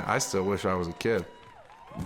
I still wish I was a kid.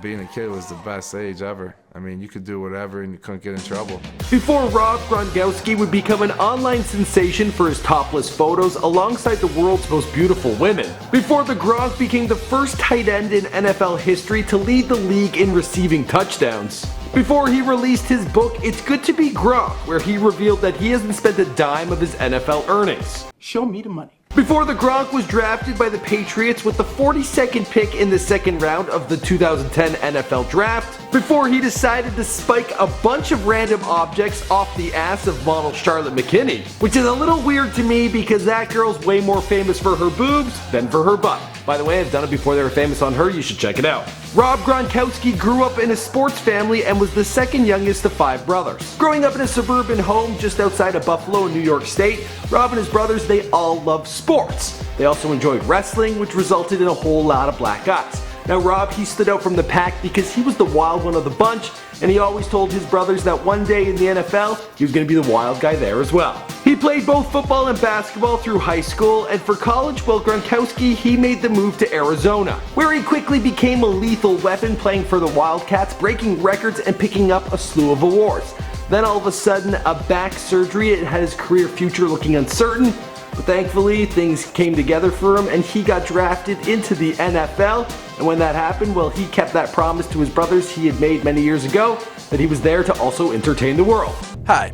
Being a kid was the best age ever. I mean, you could do whatever and you couldn't get in trouble. Before Rob, Gronkowski would become an online sensation for his topless photos alongside the world's most beautiful women. Before the Gronk became the first tight end in NFL history to lead the league in receiving touchdowns. Before he released his book, It's Good to Be Gronk, where he revealed that he hasn't spent a dime of his NFL earnings. Show me the money. Before the Gronk was drafted by the Patriots with the 42nd pick in the second round of the 2010 NFL Draft. Before he decided to spike a bunch of random objects off the ass of model Charlotte MicKinney. Which is a little weird to me because that girl's way more famous for her boobs than for her butt. By the way, I've done it before they were famous on her, you should check it out. Rob Gronkowski grew up in a sports family and was the second youngest of 5 brothers. Growing up in a suburban home just outside of Buffalo in New York State, Rob and his brothers, they all loved sports. They also enjoyed wrestling, which resulted in a whole lot of black guys. Now Rob, he stood out from the pack because he was the wild one of the bunch, and he always told his brothers that one day in the NFL, he was going to be the wild guy there as well. He played both football and basketball through high school, and for college, well, Gronkowski, he made the move to Arizona, where he quickly became a lethal weapon playing for the Wildcats, breaking records and picking up a slew of awards. Then all of a sudden, a back surgery, it had his career future looking uncertain. But thankfully, things came together for him and he got drafted into the NFL. And when that happened, well, he kept that promise to his brothers he had made many years ago that he was there to also entertain the world. Hi,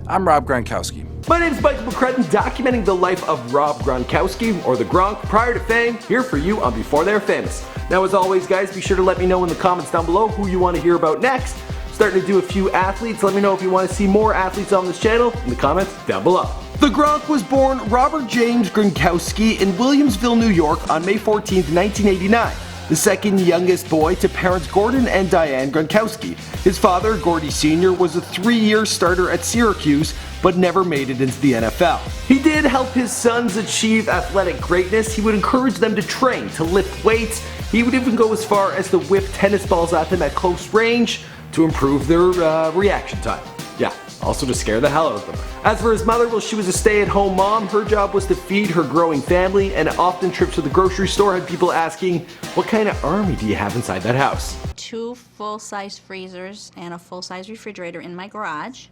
I'm Rob Gronkowski. My name is Michael McCrudden, documenting the life of Rob Gronkowski, or the Gronk, prior to fame, here for you on Before They're Famous. Now, as always, guys, be sure to let me know in the comments down below who you want to hear about next. Starting to do a few athletes. Let me know if you want to see more athletes on this channel in the comments down below. The Gronk was born Robert James Gronkowski in Williamsville, New York on May 14, 1989. The second youngest boy to parents Gordon and Diane Gronkowski. His father, Gordy Sr., was a 3-year starter at Syracuse, but never made it into the NFL. He did help his sons achieve athletic greatness. He would encourage them to train, to lift weights. He would even go as far as to whip tennis balls at them at close range to improve their reaction time. Yeah, also to scare the hell out of them. As for his mother, well, she was a stay-at-home mom. Her job was to feed her growing family, and often trips to the grocery store had people asking, what kind of army do you have inside that house? 2 full-size freezers and a full-size refrigerator in my garage.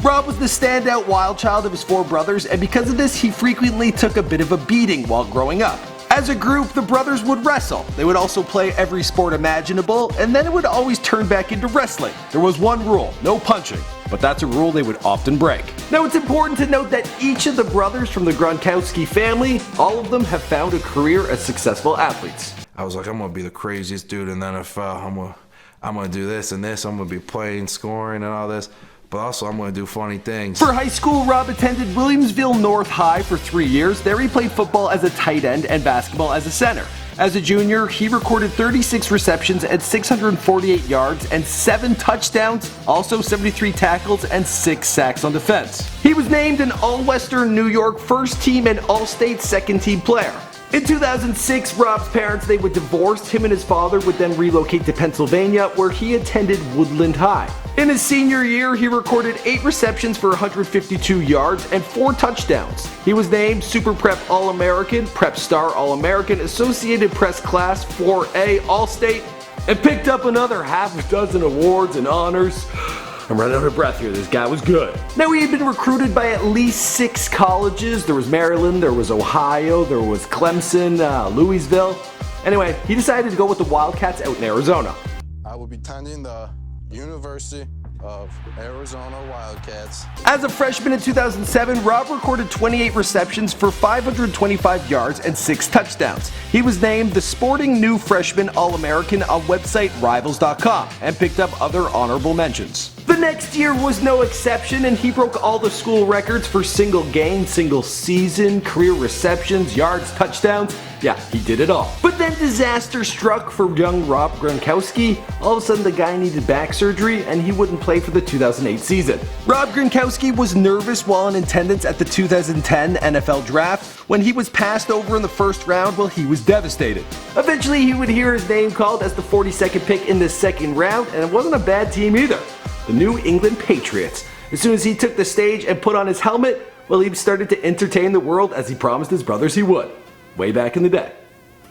Rob was the standout wild child of his 4 brothers, and because of this, he frequently took a bit of a beating while growing up. As a group, the brothers would wrestle. They would also play every sport imaginable, and then it would always turn back into wrestling. There was one rule, no punching, but that's a rule they would often break. Now, it's important to note that each of the brothers from the Gronkowski family, all of them have found a career as successful athletes. I was like, I'm gonna be the craziest dude in the NFL. I'm gonna do this and this. I'm gonna be playing, scoring, and all this. But also, I'm going to do funny things. For high school, Rob attended Williamsville North High for 3 years. There he played football as a tight end and basketball as a center. As a junior, he recorded 36 receptions at 648 yards and 7 touchdowns, also 73 tackles and 6 sacks on defense. He was named an All-Western New York first team and All-State second team player. In 2006, Rob's parents, they would divorce. Him and his father would then relocate to Pennsylvania, where he attended Woodland High. In his senior year, he recorded 8 receptions for 152 yards and 4 touchdowns. He was named Super Prep All-American, Prep Star All-American, Associated Press Class 4A All-State, and picked up another half a dozen awards and honors. I'm running out of breath here, this guy was good. Now, he had been recruited by at least 6 colleges. There was Maryland, there was Ohio, there was Clemson, Louisville. Anyway, he decided to go with the Wildcats out in Arizona. I will be attending the University of Arizona Wildcats. As a freshman in 2007, Rob recorded 28 receptions for 525 yards and 6 touchdowns. He was named the Sporting New Freshman All-American on website Rivals.com and picked up other honorable mentions. The next year was no exception, and he broke all the school records for single game, single season, career receptions, yards, touchdowns. Yeah, he did it all. But then disaster struck for young Rob Gronkowski. All of a sudden, the guy needed back surgery, and he wouldn't play for the 2008 season. Rob Gronkowski was nervous while in attendance at the 2010 NFL Draft. When he was passed over in the first round, well, he was devastated. Eventually, he would hear his name called as the 42nd pick in the second round, and it wasn't a bad team either. The New England Patriots. As soon as he took the stage and put on his helmet, well, he started to entertain the world as he promised his brothers he would, way back in the day.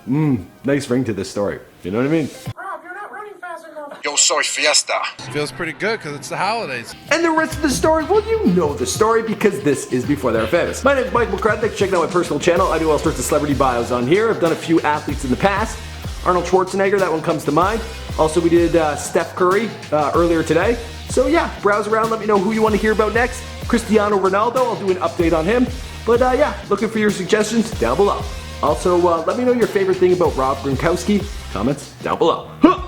Nice ring to this story. You know what I mean? Yo soy fiesta. Feels pretty good because it's the holidays. And the rest of the story, well, you know the story because this is Before They're Famous. My name is Mike McCrudden. Thanks for checking out my personal channel. I do all sorts of celebrity bios on here. I've done a few athletes in the past. Arnold Schwarzenegger, that one comes to mind. Also, we did Steph Curry earlier today. So yeah, browse around, let me know who you want to hear about next. Cristiano Ronaldo, I'll do an update on him. But yeah, looking for your suggestions down below. Also, let me know your favorite thing about Rob Gronkowski. Comments down below. Huh!